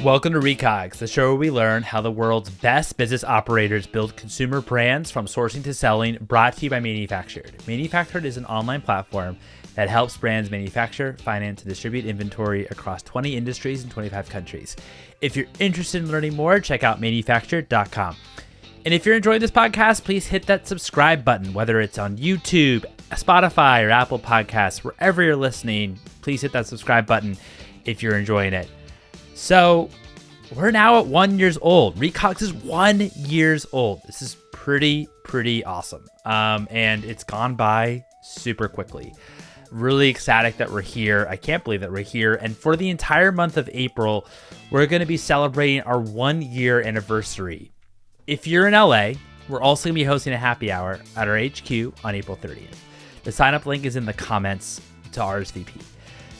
Welcome to Recogs, the show where we learn how the world's best business operators build consumer brands from sourcing to selling, brought to you by Manufactured. Manufactured is an online platform that helps brands manufacture, finance, and distribute inventory across 20 industries in 25 countries. If you're interested in learning more, check out manufactured.com. And if you're enjoying this podcast, please hit that subscribe button, whether it's on YouTube, Spotify, or Apple Podcasts, wherever you're listening, please hit that subscribe button if you're enjoying it. So we're now at 1 year old. Recogs is 1 year old. This is pretty awesome. And it's gone by super quickly. Really ecstatic that we're here. I can't believe that we're here. And for the entire month of April, we're going to be celebrating our 1 year anniversary. If you're in LA, we're also going to be hosting a happy hour at our HQ on April 30th. The sign up link is in the comments to RSVP.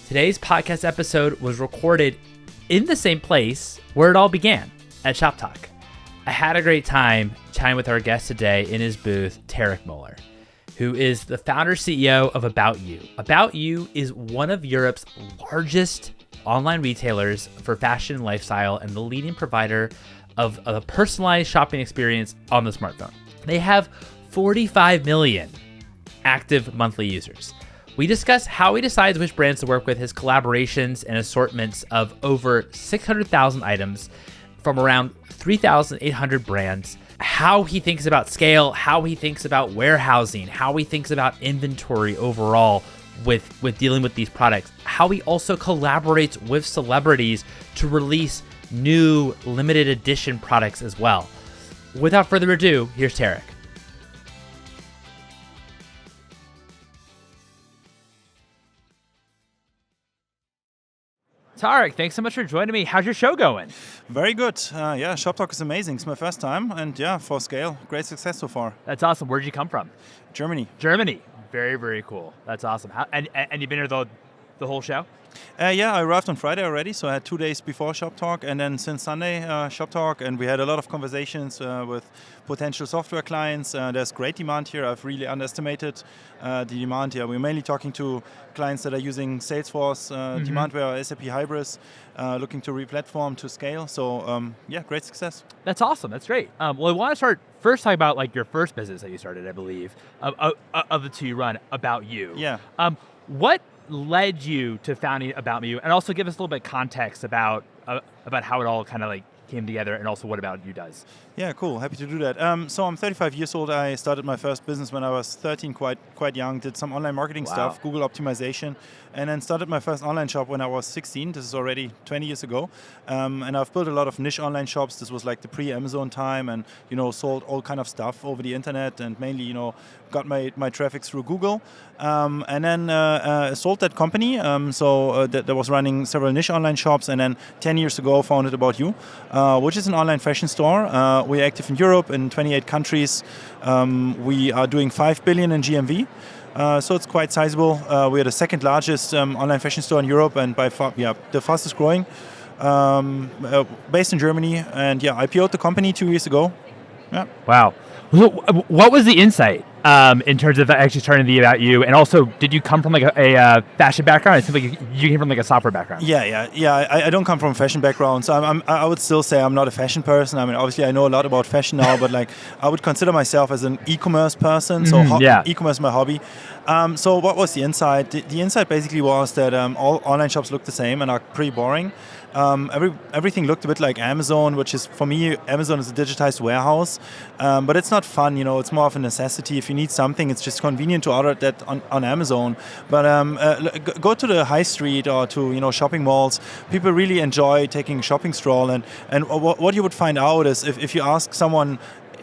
Today's podcast episode was recorded in the same place where it all began, at Shop Talk. I had a great time chatting with our guest today in his booth, Tarek, who is the founder CEO of About You. About You is one of Europe's largest online retailers for fashion and lifestyle and the leading provider of a personalized shopping experience on the smartphone. They have 45 million active monthly users. We discuss how he decides which brands to work with, his collaborations and assortments of over 600,000 items from around 3,800 brands, how he thinks about scale, how he thinks about warehousing, how he thinks about inventory overall with dealing with these products, how he also collaborates with celebrities to release new limited edition products as well. Without further ado, here's Tarek. Tarek, thanks so much for joining me. How's your show going? Very good. Shop Talk is amazing. It's my first time, and for scale, great success so far. That's awesome. Where'd you come from? Germany. Very cool. That's awesome. And you've been here the whole show? I arrived on Friday already, so I had 2 days before Shop Talk, and then since Sunday, Shop Talk, and we had a lot of conversations with potential software clients. There's great demand here. I've really underestimated the demand here. We're mainly talking to clients that are using Salesforce, Demandware, SAP Hybris, looking to re-platform to scale. So, great success. That's awesome. That's great. Well, I want to start first talking about like your first business that you started, I believe, of the two you run, About You. Yeah. What led you to founding About You, and also give us a little bit of context about how it all kind of like came together, and also what About You does. Yeah, cool. Happy to do that. So I'm 35 years old. I started my first business when I was 13, quite young. Did some online marketing stuff, Google optimization, and then started my first online shop when I was 16. This is already 20 years ago. And I've built a lot of niche online shops. This was like the pre-Amazon time, and sold all kind of stuff over the internet, and mainly got my traffic through Google. And then sold that company. That was running several niche online shops, and then 10 years ago founded About You, which is an online fashion store. We're active in Europe in 28 countries. We are doing 5 billion in GMV. So it's quite sizable. We are the second largest online fashion store in Europe, and by far, the fastest growing. Based in Germany, and IPO'd the company 2 years ago. Yeah. Wow. So what was the insight in terms of actually starting the About You? And also, did you come from like a fashion background? It seems like you came from like a software background. Yeah. I don't come from a fashion background, so I would still say I'm not a fashion person. I mean, obviously I know a lot about fashion now, but like I would consider myself as an eCommerce person. So eCommerce is my hobby. So what was the insight? The insight basically was that all online shops look the same and are pretty boring. Everything looked a bit like Amazon, which is, for me, Amazon is a digitized warehouse, but it's not fun, it's more of a necessity. If you need something, it's just convenient to order that on Amazon. But go to the high street or to shopping malls. People really enjoy taking a shopping stroll, and what you would find out is if you ask someone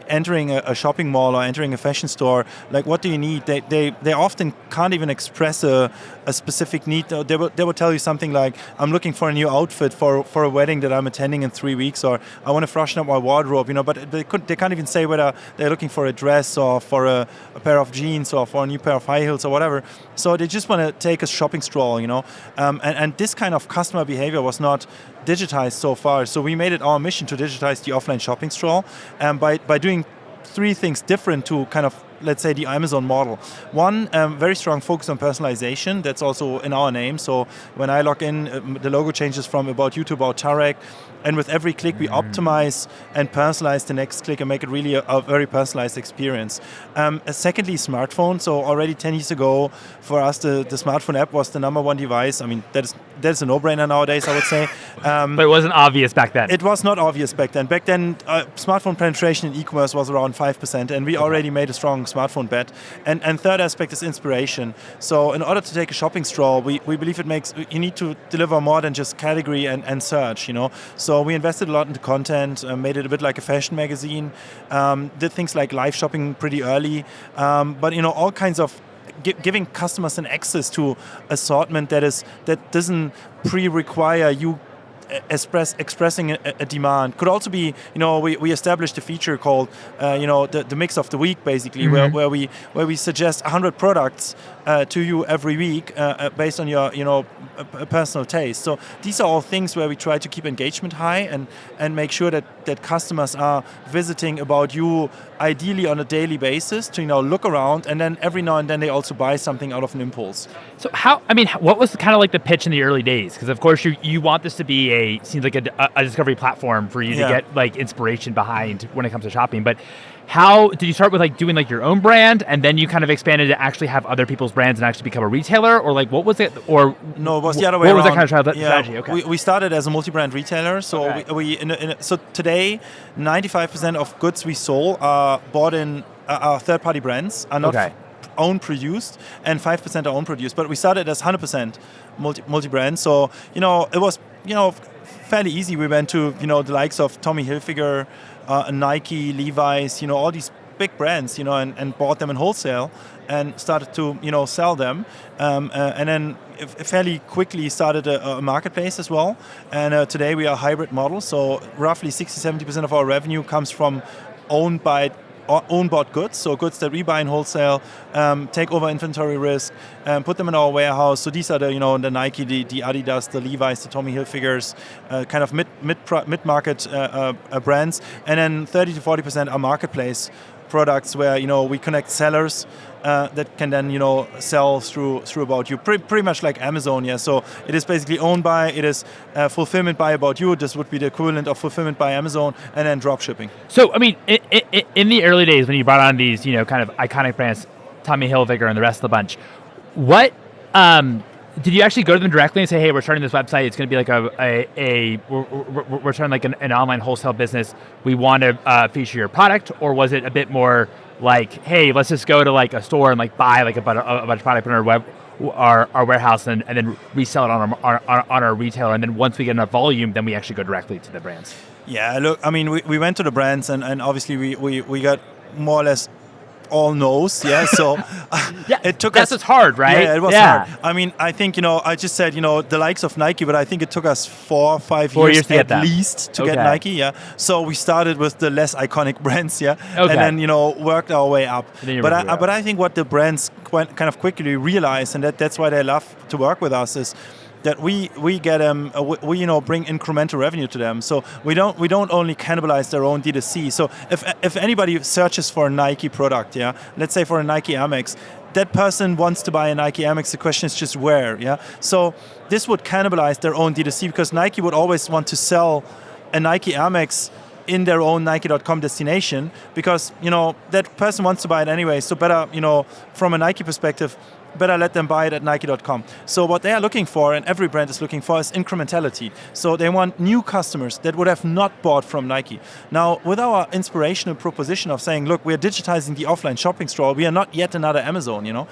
entering a shopping mall or entering a fashion store, like, what do you need? They often can't even express a specific need. They will tell you something like, I'm looking for a new outfit for a wedding that I'm attending in 3 weeks, or I want to freshen up my wardrobe, but they can't even say whether they're looking for a dress or for a pair of jeans or for a new pair of high heels or whatever. So they just want to take a shopping stroll, and this kind of customer behavior was not digitized so far. So we made it our mission to digitize the offline shopping stroll, by doing three things different to kind of, let's say, the Amazon model. One, very strong focus on personalization. That's also in our name. So when I log in, the logo changes from About You to About Tarek. and with every click we optimize and personalize the next click and make it really a very personalized experience. Secondly, smartphone. So already 10 years ago, for us, the smartphone app was the number one device. I mean, that is a no-brainer nowadays, I would say. But it wasn't obvious back then. It was not obvious back then. Back then, smartphone penetration in e-commerce was around 5%, and we already made a strong smartphone bet. And third aspect is inspiration. So in order to take a shopping stroll, we believe you need to deliver more than just category and search, So we invested a lot into content, made it a bit like a fashion magazine, did things like live shopping pretty early, but all kinds of giving customers an access to assortment that doesn't pre-require you expressing a demand. Could also be, we established a feature called, the mix of the week, basically, where we suggest 100 products to you every week based on your, personal taste. So these are all things where we try to keep engagement high and make sure that customers are visiting About You ideally on a daily basis to look around, and then every now and then they also buy something out of an impulse. So what was kind of like the pitch in the early days? Because of course you want this to be seems like a discovery platform for you to get like inspiration behind when it comes to shopping. But how did you start with like doing like your own brand, and then you kind of expanded to actually have other people's brands and actually become a retailer, or like what was it? Or no, it was the other way around. What was that kind of strategy? Okay. We started as a multi-brand retailer, so so today 95% of goods we sold are bought in our third-party brands, are not own produced, and 5% are own produced. But we started as 100% multi-brand, so it was fairly easy. We went to the likes of Tommy Hilfiger, Nike, Levi's, all these big brands, and bought them in wholesale and started to, sell them. And then fairly quickly started a marketplace as well. And today we are a hybrid model. So roughly 60-70% of our revenue comes from own bought goods, so goods that we buy in wholesale, take over inventory risk, put them in our warehouse. So these are the the Nike, the Adidas, the Levi's, the Tommy Hilfigers, kind of mid-market brands, and then 30-40% are marketplace products where we connect sellers that can then sell through About You, pretty much like Amazon. So it is basically owned by, it is fulfillment by About You. This would be the equivalent of fulfillment by Amazon, and then drop shipping. So in the early days when you brought on these kind of iconic brands, Tommy Hilfiger and the rest of the bunch, what did you actually go to them directly and say, hey, we're starting this website, it's going to be like we're starting like an online wholesale business, we want to feature your product? Or was it a bit more like, hey, let's just go to like a store and like buy like a bunch of product on our warehouse and then resell it on our retailer, and then once we get enough volume, then we actually go directly to the brands? Yeah, look, I mean, we went to the brands and obviously we got more or less all no's, so it took us. It's hard, right? Yeah, it was hard. I mean, I think I just said the likes of Nike, but I think it took us 4 or 5 years at least to get Nike. So we started with the less iconic brands, and then worked our way up. But I think what the brands kind of quickly realized, and that's why they love to work with us, is that we get them, we bring incremental revenue to them. So we don't only cannibalize their own D2C. So if anybody searches for a Nike product, let's say for a Nike Air Max, that person wants to buy a Nike Air Max. The question is just where, So this would cannibalize their own D2C, because Nike would always want to sell a Nike Air Max in their own Nike.com destination, because that person wants to buy it anyway. So better, from a Nike perspective, better let them buy it at Nike.com. So what they are looking for, and every brand is looking for, is incrementality. So they want new customers that would have not bought from Nike. Now, with our inspirational proposition of saying, look, we're digitizing the offline shopping stroll, we are not yet another Amazon,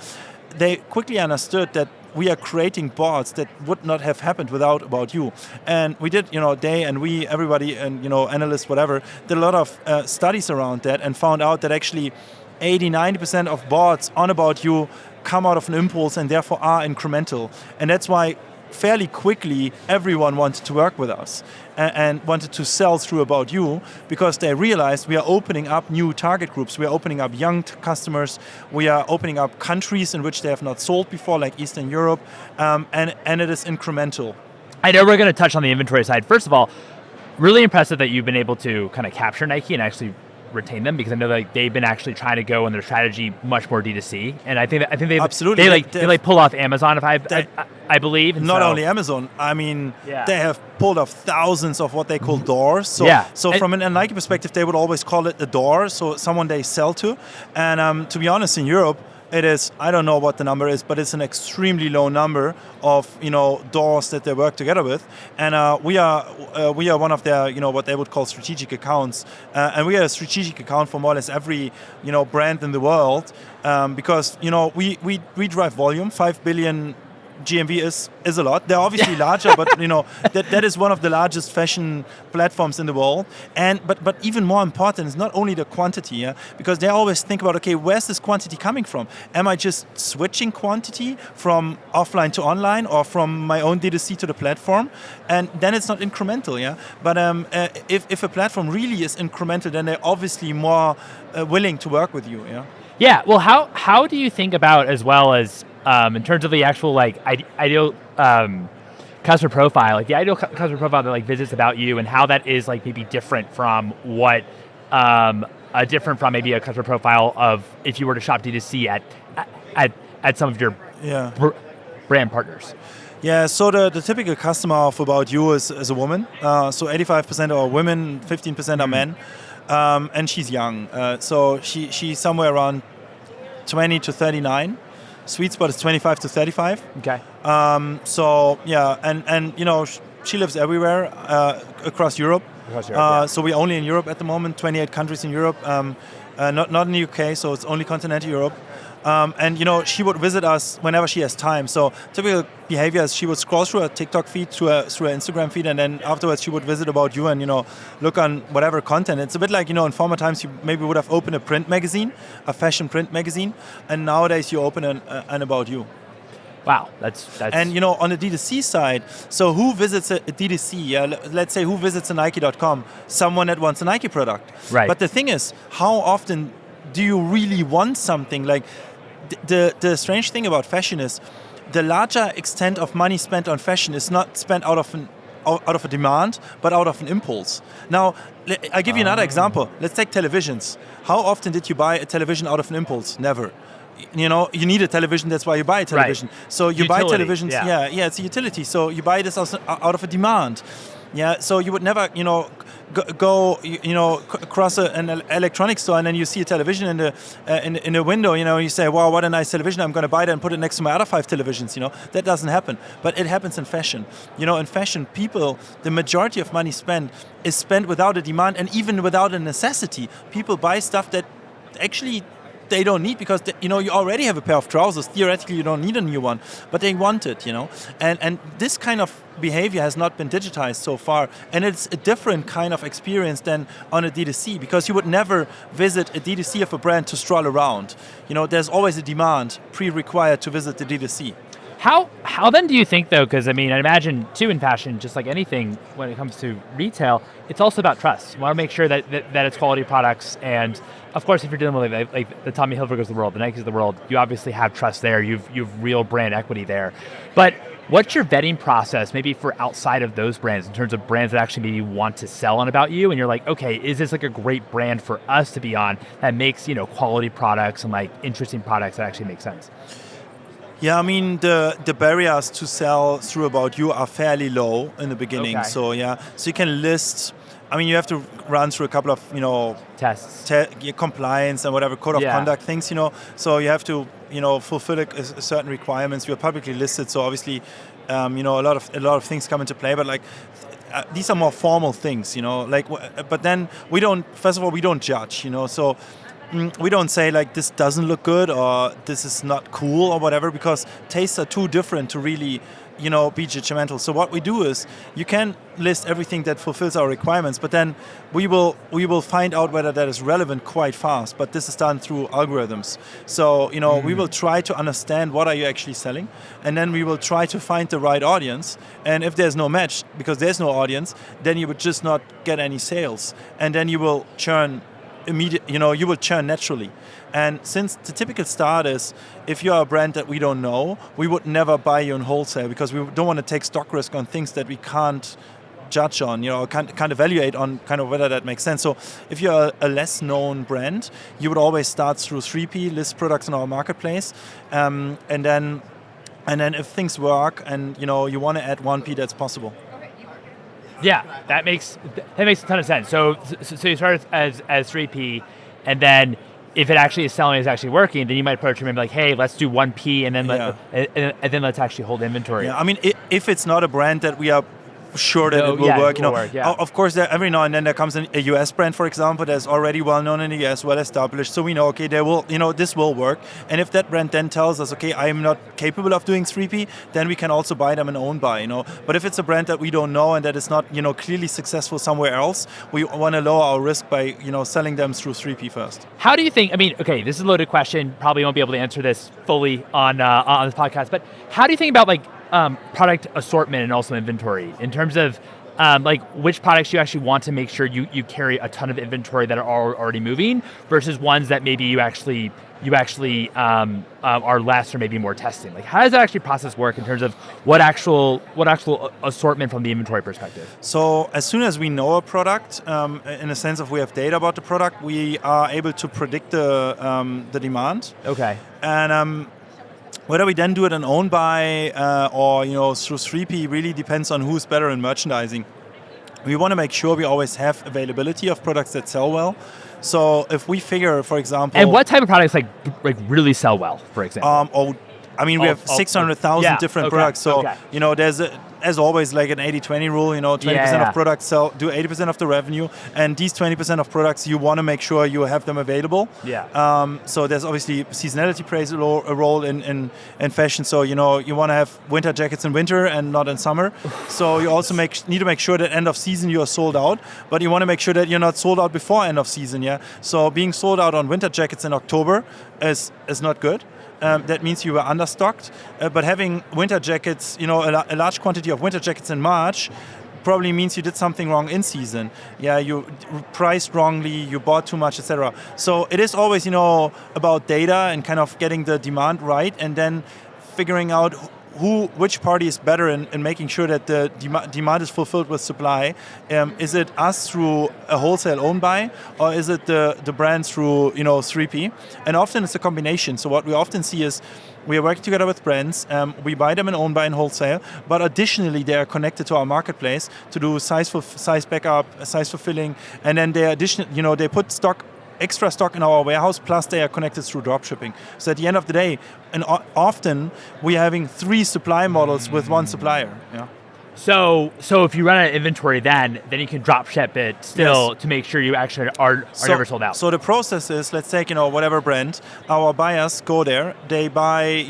they quickly understood that we are creating bots that would not have happened without About You. And we did, everybody, and analysts, whatever, did a lot of studies around that and found out that actually 80-90% of bots on About You come out of an impulse and therefore are incremental. And that's why fairly quickly everyone wanted to work with us and wanted to sell through About You, because they realized we are opening up new target groups. We are opening up young customers. We are opening up countries in which they have not sold before, like Eastern Europe, and it is incremental. I know we're going to touch on the inventory side. First of all, really impressive that you've been able to kind of capture Nike and actually retain them? Because I know that they've been actually trying to go in their strategy much more D2C, and I think they absolutely they pull off Amazon, if I believe. And not only Amazon, I mean, they have pulled off thousands of what they call doors. So from a Nike perspective, they would always call it a door, so someone they sell to. And to be honest, in Europe, it is, I don't know what the number is, but it's an extremely low number of doors that they work together with, and we are one of their what they would call strategic accounts, and we are a strategic account for more or less every brand in the world, because we drive volume. 5 billion GMV is a lot. They're obviously larger, but that is one of the largest fashion platforms in the world. And but even more important is not only the quantity, because they always think about, okay, where's this quantity coming from? Am I just switching quantity from offline to online, or from my own D2C to the platform? And then it's not incremental, But if a platform really is incremental, then they're obviously more willing to work with you, Yeah. Well, how do you think about, as well as in terms of the actual ideal customer profile, the ideal customer profile that visits About You, and how that is maybe different from what maybe a customer profile of if you were to shop D2C at some of your brand partners? Yeah, so the typical customer of About You is a woman. So 85% are women, 15% are men, and she's young. So she's somewhere around 20 to 39. Sweet spot is 25 to 35. Okay. So yeah, and she lives everywhere across Europe. So we're only in Europe at the moment, 28 countries in Europe, not in the UK, so it's only continental Europe. And she would visit us whenever she has time. So typical behavior is she would scroll through her TikTok feed, through her Instagram feed, and then afterwards she would visit About You and look on whatever content. It's a bit like in former times you maybe would have opened a print magazine, a fashion print magazine, and nowadays you open an About You. Wow, that's and on the D2C side, so who visits a D2C? Let's say who visits a Nike.com? Someone that wants a Nike product. Right. But the thing is, how often do you really want something? Like the strange thing about fashion is, the larger extent of money spent on fashion is not spent out of a demand, but out of an impulse. Now, I'll give you another example. Let's take televisions. How often did you buy a television out of an impulse? Never. You need a television, that's why you buy a television. Right. So you buy televisions, yeah, it's a utility. So you buy this out of a demand. Yeah, so you would never, go across an electronics store and then you see a television in the window, you say, wow, what a nice television, I'm going to buy that and put it next to my other 5 televisions, That doesn't happen. But it happens in fashion. In fashion, people, the majority of money spent is spent without a demand and even without a necessity. People buy stuff that actually they don't need, because you already have a pair of trousers. Theoretically, you don't need a new one, but they want it, And this kind of behavior has not been digitized so far, and it's a different kind of experience than on a D2C, because you would never visit a D2C of a brand to stroll around. There's always a demand pre-required to visit the D2C. How then do you think, though, because I imagine too in fashion, just like anything when it comes to retail, it's also about trust. You want to make sure that it's quality products, and of course if you're dealing with like the Tommy Hilfigers of the world, the Nikes of the world, you obviously have trust there, you've real brand equity there. But what's your vetting process maybe for outside of those brands, in terms of brands that actually maybe want to sell on About You, and you're like, okay, is this like a great brand for us to be on that makes quality products and like interesting products that actually make sense? Yeah, the barriers to sell through About You are fairly low in the beginning. Okay. So you can list. You have to run through a couple of tests, compliance and whatever code of conduct things. So you have to fulfill a certain requirements. We are publicly listed, so obviously a lot of things come into play. But these are more formal things. But then we don't. First of all, we don't judge. So. We don't say this doesn't look good or this is not cool or whatever, because tastes are too different to really be judgmental. So what we do is, you can list everything that fulfills our requirements, but then we will find out whether that is relevant quite fast. But this is done through algorithms. So we will try to understand what are you actually selling, and then we will try to find the right audience. And if there's no match, because there's no audience, then you would just not get any sales, and then you will churn you will churn naturally. And since the typical start is, if you're a brand that we don't know, we would never buy you in wholesale, because we don't want to take stock risk on things that we can't judge on, can't evaluate on kind of whether that makes sense. So if you're a less known brand, you would always start through 3P, list products in our marketplace, and then if things work and you want to add 1P, that's possible. Yeah, that makes a ton of sense. So you start as 3P, and then if it actually is selling, is actually working, then you might approach them and be like, hey, let's do 1P, and then and then let's actually hold inventory. Yeah, I mean, if it's not a brand that we are sure that it will work. Of course, every now and then there comes a US brand, for example, that's already well known in the US, well established. So we know, okay, this will work. And if that brand then tells us, okay, I am not capable of doing 3P, then we can also buy them and own buy. But if it's a brand that we don't know and that is not, clearly successful somewhere else, we want to lower our risk by, selling them through 3P first. How do you think? I mean, okay, this is a loaded question. Probably won't be able to answer this fully on this podcast. But how do you think about product assortment and also inventory in terms of which products you actually want to make sure you carry a ton of inventory that are already moving versus ones that maybe you actually are less or maybe more testing? How does that actually process work in terms of what actual assortment from the inventory perspective? So as soon as we know a product, in a sense of we have data about the product, we are able to predict the demand. Okay. And whether we then do it on own buy or through 3P really depends on who's better in merchandising. We want to make sure we always have availability of products that sell well. So if we figure, for example, and what type of products really sell well, for example? We have 600,000 different products. So there's as always, an 80-20 rule. 20% of products do 80% of the revenue, and these 20% of products you want to make sure you have them available. Yeah. So there's obviously seasonality plays a role in fashion. So you want to have winter jackets in winter and not in summer. So you also need to make sure that end of season you are sold out, but you want to make sure that you're not sold out before end of season. Yeah. So being sold out on winter jackets in October is not good. That means you were understocked, but having winter jackets, a large quantity of winter jackets in March probably means you did something wrong in season. Yeah, you priced wrongly, you bought too much, etc. So it is always, about data and kind of getting the demand right, and then figuring out which party is better in making sure that the demand is fulfilled with supply. Is it us through a wholesale own buy, or is it the brands through 3P? And often it's a combination. So what we often see is we are working together with brands. We buy them in own buy and wholesale, but additionally they are connected to our marketplace to do size backup, size fulfilling, and then they put extra stock in our warehouse, plus they are connected through dropshipping. So at the end of the day, and often we're having 3 supply models with 1 supplier. Yeah. So if you run out of inventory, then you can drop ship it still to make sure you actually are never sold out. So the process is, let's take whatever brand, our buyers go there, they buy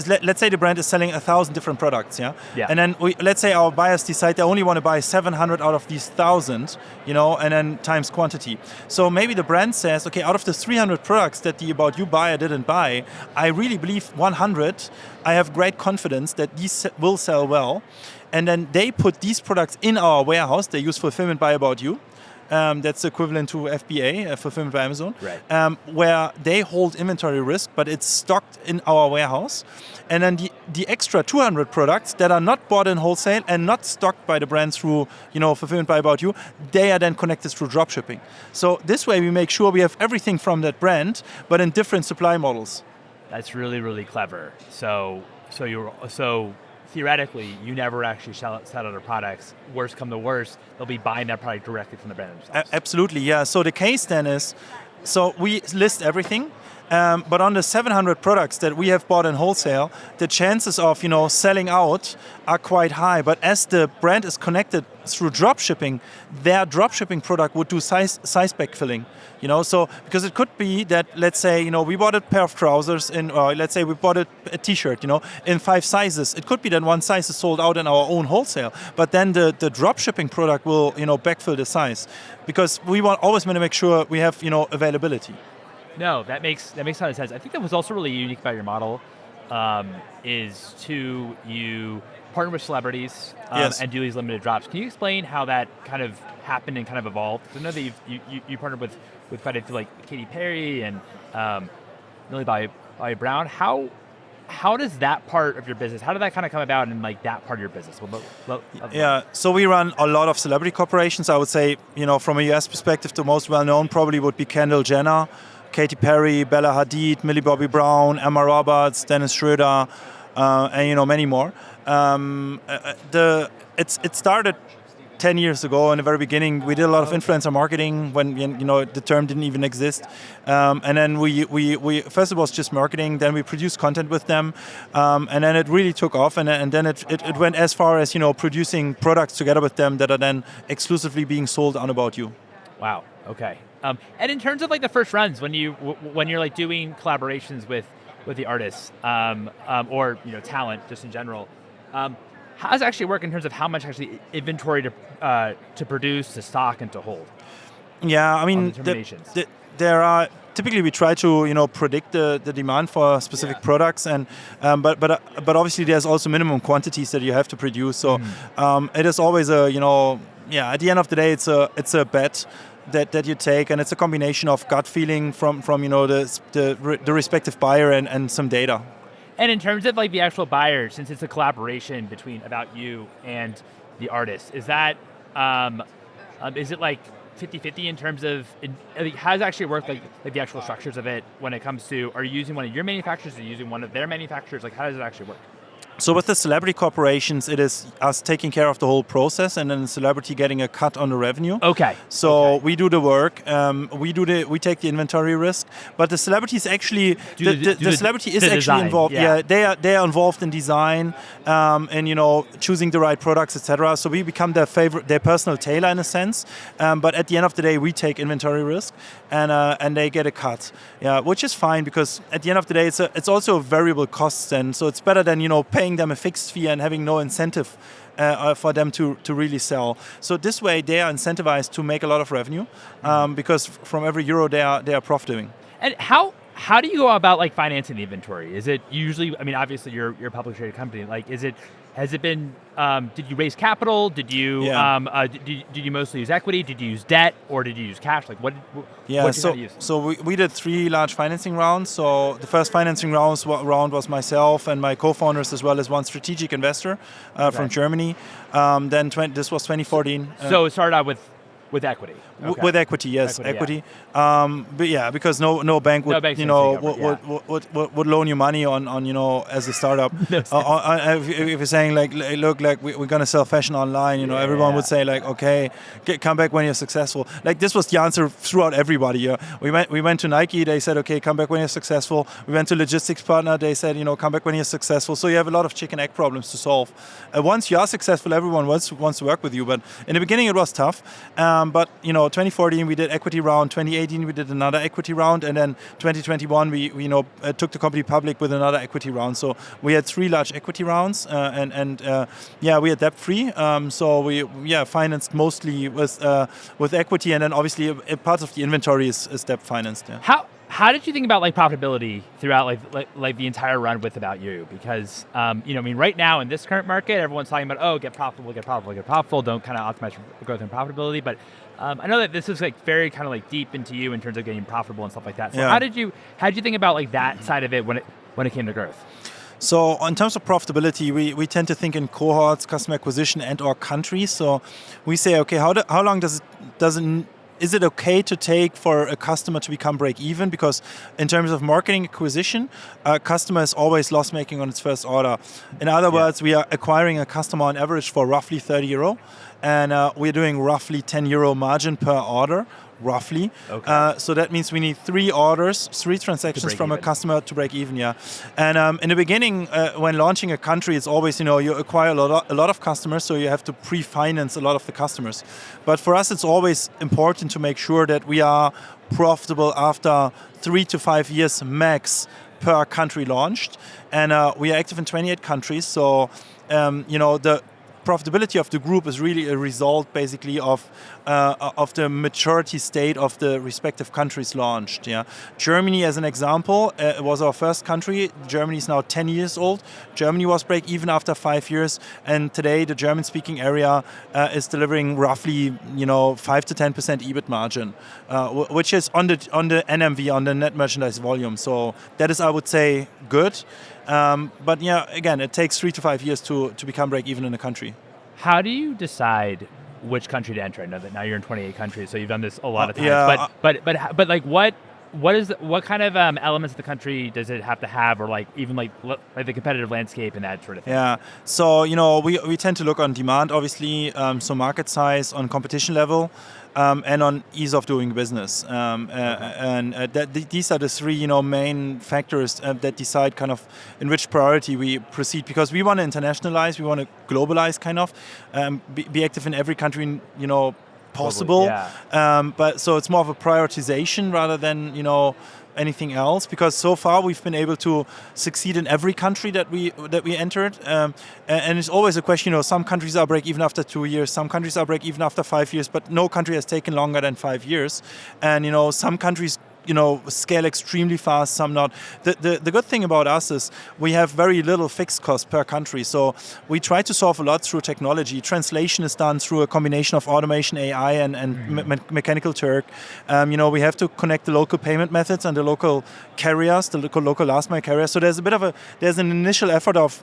let's say the brand is selling 1,000 different products, yeah. And then let's say our buyers decide they only want to buy 700 out of these 1,000, and then times quantity. So maybe the brand says, okay, out of the 300 products that the About You buyer didn't buy, I really believe 100. I have great confidence that these will sell well, and then they put these products in our warehouse. They use fulfillment by About You. That's equivalent to FBA, fulfillment by Amazon, right. Where they hold inventory risk, but it's stocked in our warehouse. And then the extra 200 products that are not bought in wholesale and not stocked by the brand through, fulfillment by About You, they are then connected through dropshipping. So this way we make sure we have everything from that brand, but in different supply models. That's really, really clever. So theoretically, you never actually sell out other products. Worst come to worst, they'll be buying that product directly from the brand themselves. Absolutely, yeah. So the case then is, so we list everything, but on the 700 products that we have bought in wholesale, the chances of selling out are quite high. But as the brand is connected through dropshipping, their dropshipping product would do size backfilling. So because it could be that, let's say, we bought a pair of trousers or let's say we bought a t-shirt, in 5 sizes. It could be that one size is sold out in our own wholesale, but then the dropshipping product will, backfill the size, because we always want to make sure we have, availability. No, that makes a ton of sense. I think that was also really unique about your model, is you partner with celebrities and do these limited drops. Can you explain how that kind of happened and kind of evolved? Because I know that you partnered with quite a few, like Katy Perry and Millie Bobby Brown. How how does that part of your business, how did that kind of come about in like that part of your business? So we run a lot of celebrity corporations. I would say, from a US perspective, the most well-known probably would be Kendall Jenner, Katy Perry, Bella Hadid, Millie Bobby Brown, Emma Roberts, Dennis Schroeder, and many more. It started 10 years ago. In the very beginning, we did a lot of influencer marketing when the term didn't even exist. And then we first it was just marketing. Then we produced content with them, and then it really took off. And then it went as far as producing products together with them that are then exclusively being sold on About You. Wow. Okay. And in terms of like the first runs, when you're like doing collaborations with the artists or talent just in general. How does it actually work in terms of how much actually inventory to produce, to stock, and to hold? Yeah, I mean, there are typically we try to predict the demand for specific products, and but obviously there's also minimum quantities that you have to produce. So it is always at the end of the day it's a bet that you take, and it's a combination of gut feeling from the respective buyer and some data. And in terms of like the actual buyer, since it's a collaboration between About You and the artist, is that is it like 50-50 in terms of how does it actually work, like the actual structures of it when it comes to, are you using one of your manufacturers, are you using one of their manufacturers, like how does it actually work? So with the celebrity corporations, it is us taking care of the whole process, and then the celebrity getting a cut on the revenue. Okay. So we do the work, we take the inventory risk, but the celebrities actually, the celebrity is actually design, involved. Yeah, they are involved in design, and choosing the right products, etc. So we become their personal tailor in a sense. But at the end of the day, we take inventory risk, and they get a cut. Yeah, which is fine because at the end of the day, it's also a variable cost then. So it's better than paying them a fixed fee and having no incentive for them to really sell. So this way they are incentivized to make a lot of revenue because from every euro they are profiting. And how do you go about like financing the inventory? Is it usually, I mean, obviously you're a publicly traded company, like has it been, did you raise capital? Did you did you mostly use equity? Did you use debt, or did you use cash? Like what did you use? So we did 3 large financing rounds. So the first financing round was myself and my co-founders, as well as one strategic investor from Germany. Then this was 2014. So it started out with equity. Okay. With equity, yes, equity. Yeah. But yeah, because no bank would would loan you money on as a startup. If you're saying like, look, like we're gonna sell fashion online, everyone would say like, okay, come back when you're successful. Like this was the answer throughout everybody. Yeah, we went to Nike. They said, okay, come back when you're successful. We went to logistics partner. They said, come back when you're successful. So you have a lot of chicken egg problems to solve. Once you are successful, everyone wants to work with you. But in the beginning, it was tough. But 2014 we did equity round, 2018 we did another equity round, and then 2021 we took the company public with another equity round. So we had 3 large equity rounds, and we are debt free. So we financed mostly with equity, and then obviously a part of the inventory is debt financed. Yeah. How did you think about like profitability throughout like the entire run with About You? Because right now in this current market, everyone's talking about get profitable. Don't kind of optimize for growth and profitability. But I know that this is like very kind of like deep into you in terms of getting profitable and stuff like that. So how did you think about like that side of it when it came to growth? So in terms of profitability, we tend to think in cohorts, customer acquisition, and or countries. So we say, okay, how long is it okay to take for a customer to become break even? Because in terms of marketing acquisition, a customer is always loss making on its first order. In other words, we are acquiring a customer on average for roughly 30 euro, and we're doing roughly 10 euro margin per order. Roughly. Okay. So that means we need 3 transactions from a customer to break even, And in the beginning, when launching a country, it's always, you acquire a lot of customers, so you have to pre-finance a lot of the customers. But for us, it's always important to make sure that we are profitable after 3 to 5 years max per country launched. And we are active in 28 countries, so, the profitability of the group is really a result, basically, of the maturity state of the respective countries launched. Yeah, Germany, as an example, was our first country. Germany is now 10 years old. Germany was break even after 5 years, and today the German-speaking area is delivering roughly 5 to 10% EBIT margin, which is on the NMV, on the net merchandise volume. So that is, I would say, good. But yeah, again, it takes 3 to 5 years to become break even in a country. How do you decide which country to enter? I know that now you're in 28 countries, so you've done this a lot of times. Yeah, but like what kind of elements of the country does it have to have, or like even like the competitive landscape and that sort of thing? Yeah, so we tend to look on demand, obviously, so market size, on competition level, and on ease of doing business, and these are the three main factors that decide kind of in which priority we proceed, because we want to internationalize, we want to globalize, kind of be active in every country, possible. Yeah. But so it's more of a prioritization rather than anything else, because so far we've been able to succeed in every country that we entered, and it's always a question. Some countries are break even after 2 years, some countries are break even after 5 years, but no country has taken longer than 5 years, and some countries scale extremely fast, some not. The good thing about us is we have very little fixed cost per country, so we try to solve a lot through technology. Translation is done through a combination of automation, AI, and mechanical Turk. We have to connect the local payment methods and the local carriers, the local last mile carriers. So there's an initial effort of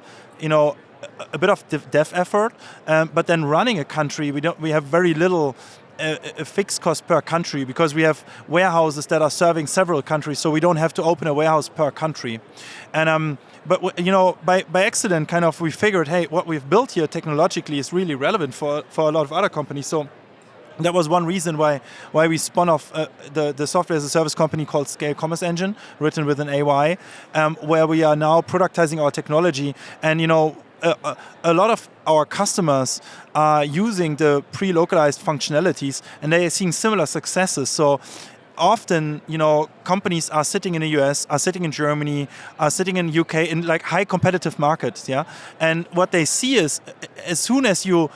a bit of dev effort, but then running a country, we have very little a fixed cost per country, because we have warehouses that are serving several countries, so we don't have to open a warehouse per country. And but by accident, kind of, we figured, hey, what we've built here technologically is really relevant for a lot of other companies. So that was one reason why we spun off the software as a service company called Scale Commerce Engine, written with an AY, where we are now productizing our technology. And a lot of our customers are using the pre-localized functionalities, and they are seeing similar successes. So often, companies are sitting in the US, are sitting in Germany, are sitting in UK, in like high competitive markets, yeah. And what they see is, as soon as you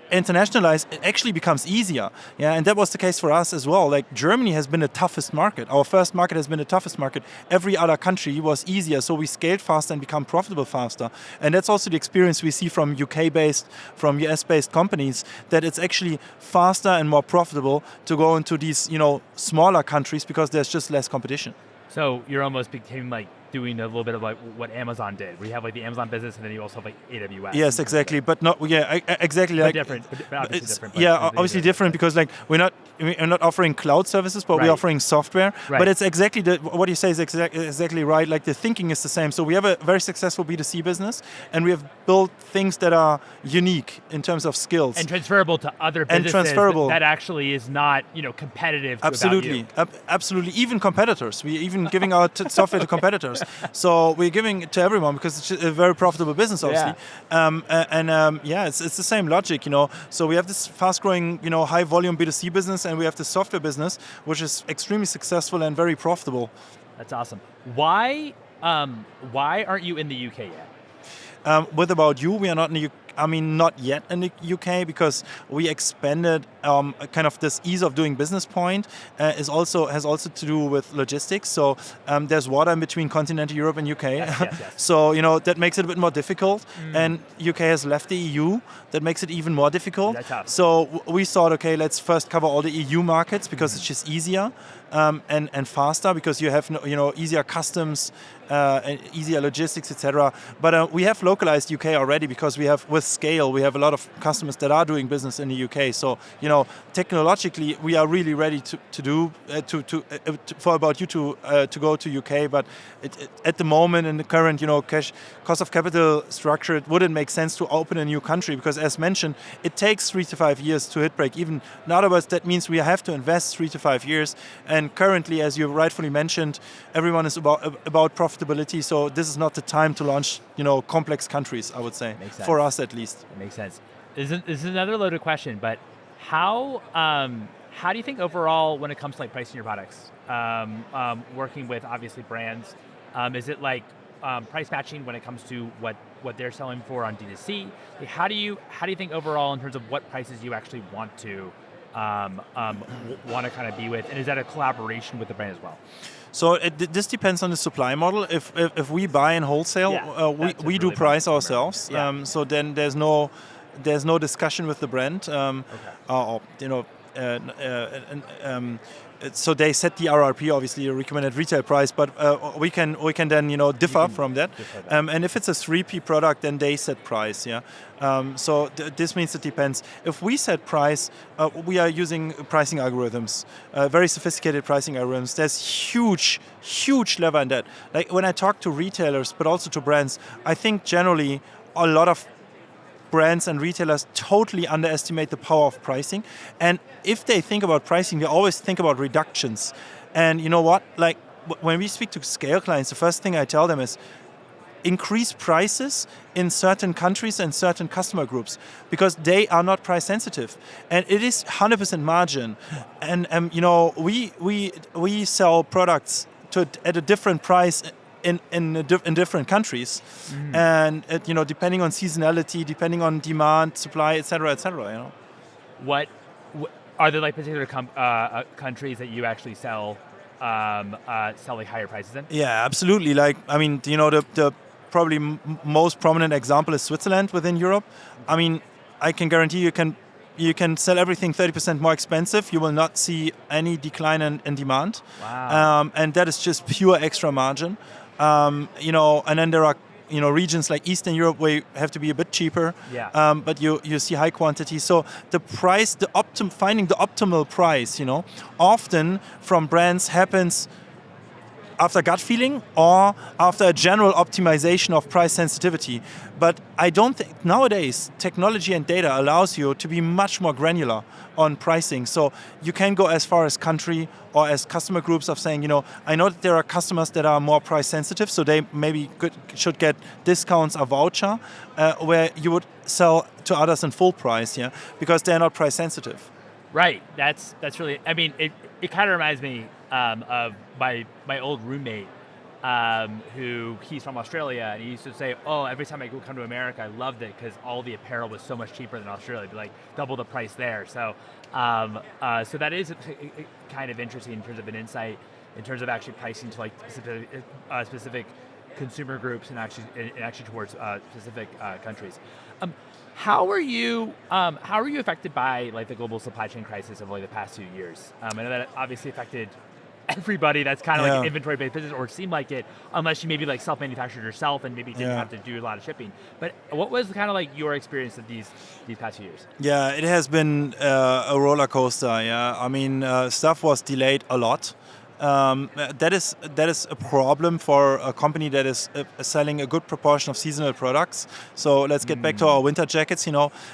internationalize, it actually becomes easier. Yeah, and that was the case for us as well. Like, Germany has been the toughest market. Our first market has been the toughest market. Every other country was easier, so we scaled faster and become profitable faster. And that's also the experience we see from UK-based, from US-based companies, that it's actually faster and more profitable to go into these, smaller countries, because there's just less competition. So you're almost became like doing a little bit of like what Amazon did, where you have like the Amazon business, and then you also have like AWS. Yes, exactly, but not exactly but like different. But obviously different. Yeah, obviously different, because like we're not offering cloud services, but we're offering software. Right. But it's exactly what you say is exactly right. Like, the thinking is the same. So we have a very successful B2C business, and we have built things that are unique in terms of skills and transferable to other businesses. And transferable. That actually is not competitive. Absolutely, absolutely. Even competitors. We're even giving our software to competitors. So we're giving it to everyone, because it's a very profitable business, obviously. Yeah. It's the same logic, So we have this fast-growing, high-volume B2C business, and we have the software business, which is extremely successful and very profitable. That's awesome. Why aren't you in the UK yet? With About You, we are not in the UK. Not yet in the UK, because we expanded kind of this ease of doing business point has also to do with logistics. So there's water in between continental Europe and UK. Yes. So that makes it a bit more difficult. And UK has left the EU. That makes it even more difficult. That's tough. So we thought, okay, let's first cover all the EU markets, because it's just easier and faster, because you have easier customs, easier logistics, etc. But we have localized UK already, because with Scale we have a lot of customers that are doing business in the UK. So technologically we are really ready for About You to go to UK. But at the moment, in the current cost of capital structure, it wouldn't make sense to open a new country, because, as mentioned, it takes 3 to 5 years to hit break even. In other words, that means we have to invest 3 to 5 years. And currently, as you rightfully mentioned, everyone is about profitability. So this is not the time to launch, complex countries, I would say, for us at least. That makes sense. This is another loaded question, but how do you think overall, when it comes to like pricing your products, working with obviously brands, is it like price matching when it comes to what they're selling for on D2C? How do you think overall in terms of what prices you actually want to kind of be with, and is that a collaboration with the brand as well? So this depends on the supply model. If we buy in wholesale, we do price ourselves. So then there's no discussion with the brand. so they set the RRP, obviously a recommended retail price, but we can then differ from that. And if it's a 3P product, then they set price. Yeah. So this means it depends. If we set price, we are using pricing algorithms, very sophisticated pricing algorithms. There's huge lever in that. Like when I talk to retailers, but also to brands, I think generally a lot of brands and retailers totally underestimate the power of pricing. And if they think about pricing, they always think about reductions. And you know what? Like when we speak to scale clients, the first thing I tell them is increase prices in certain countries and certain customer groups because they are not price sensitive. And it is 100% margin. And we sell products at a different price in different countries, and depending on seasonality, depending on demand, supply, etc., etc. What are there like particular countries that you actually sell like higher prices in? Yeah, absolutely. Like I mean, the probably most prominent example is Switzerland within Europe. I mean, I can guarantee you can sell everything 30% more expensive. You will not see any decline in demand. Wow. And that is just pure extra margin. And then there are regions like Eastern Europe where you have to be a bit cheaper. Yeah. But you see high quantity. So the price, finding the optimal price, often from brands happens after gut feeling or after a general optimization of price sensitivity. But I don't think nowadays technology and data allows you to be much more granular on pricing. So you can go as far as country or as customer groups of saying, I know that there are customers that are more price sensitive, so they maybe should get discounts or voucher, where you would sell to others in full price, because they're not price sensitive. Right. That's really. I mean, it kind of reminds me of my old roommate, who he's from Australia, and he used to say, "Oh, every time I come to America, I loved it because all the apparel was so much cheaper than Australia. It'd be like double the price there." So, so that is kind of interesting in terms of an insight, in terms of actually pricing to like specific consumer groups and actually towards specific countries. How are you affected by like the global supply chain crisis of like the past 2 years? I know that it obviously affected everybody that's kind of like an inventory-based business, or seemed like it, unless you maybe like self-manufactured yourself and maybe didn't have to do a lot of shipping. But what was kind of like your experience of these past few years? Yeah, it has been a roller coaster. Yeah, I mean, stuff was delayed a lot. That is a problem for a company that is selling a good proportion of seasonal products. So let's get back to our winter jackets.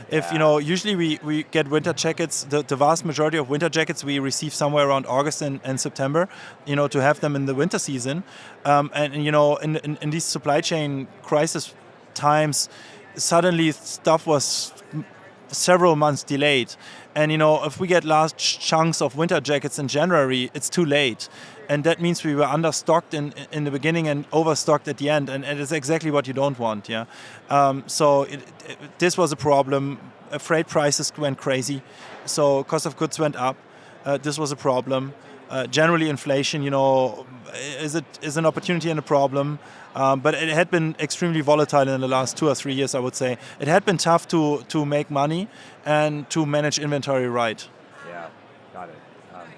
If usually we get winter jackets. The vast majority of winter jackets we receive somewhere around August and September. To have them in the winter season, and in these supply chain crisis times, suddenly stuff was several months delayed. And if we get large chunks of winter jackets in January, it's too late. And that means we were understocked in the beginning and overstocked at the end. And it's exactly what you don't want. Yeah. So this was a problem. Freight prices went crazy. So cost of goods went up. This was a problem. Generally, inflation, is an opportunity and a problem. But it had been extremely volatile in the last 2 or 3 years, I would say. It had been tough to make money and to manage inventory right. Yeah, got it.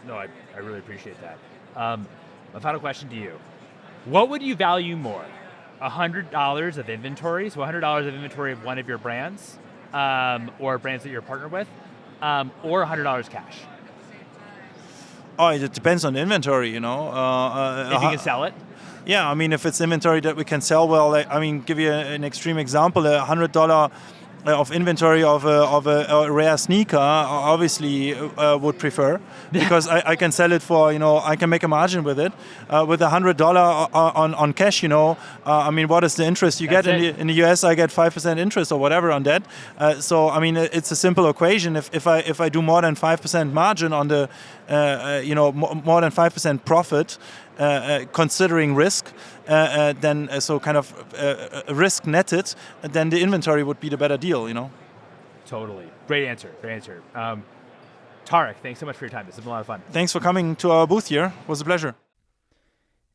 No, I really appreciate that. My final question to you. What would you value more? $100 of inventory, so $100 of inventory of one of your brands, or brands that you're partnered with, or $100 cash? Oh, it depends on the inventory, If you can sell it? Yeah, I mean, if it's inventory that we can sell well, give you an extreme example, $100 of inventory of a rare sneaker, obviously would prefer, because I can sell it for, I can make a margin with it. With $100 on cash, what is the interest you get in the US? I get 5% interest or whatever on that. So I mean, it's a simple equation. If I do more than 5% margin on the, more than 5% profit, considering risk, then risk netted, then the inventory would be the better deal, Totally. Great answer. Tarek, thanks so much for your time. This has been a lot of fun. Thanks for coming to our booth here. It was a pleasure.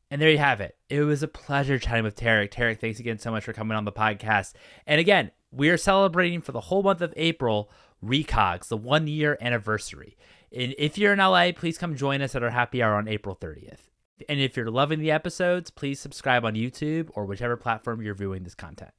And there you have it. It was a pleasure chatting with Tarek. Tarek, thanks again so much for coming on the podcast. And again, we are celebrating for the whole month of April Recogs, the 1-year anniversary. And if you're in LA, please come join us at our happy hour on April 30th. And if you're loving the episodes, please subscribe on YouTube or whichever platform you're viewing this content.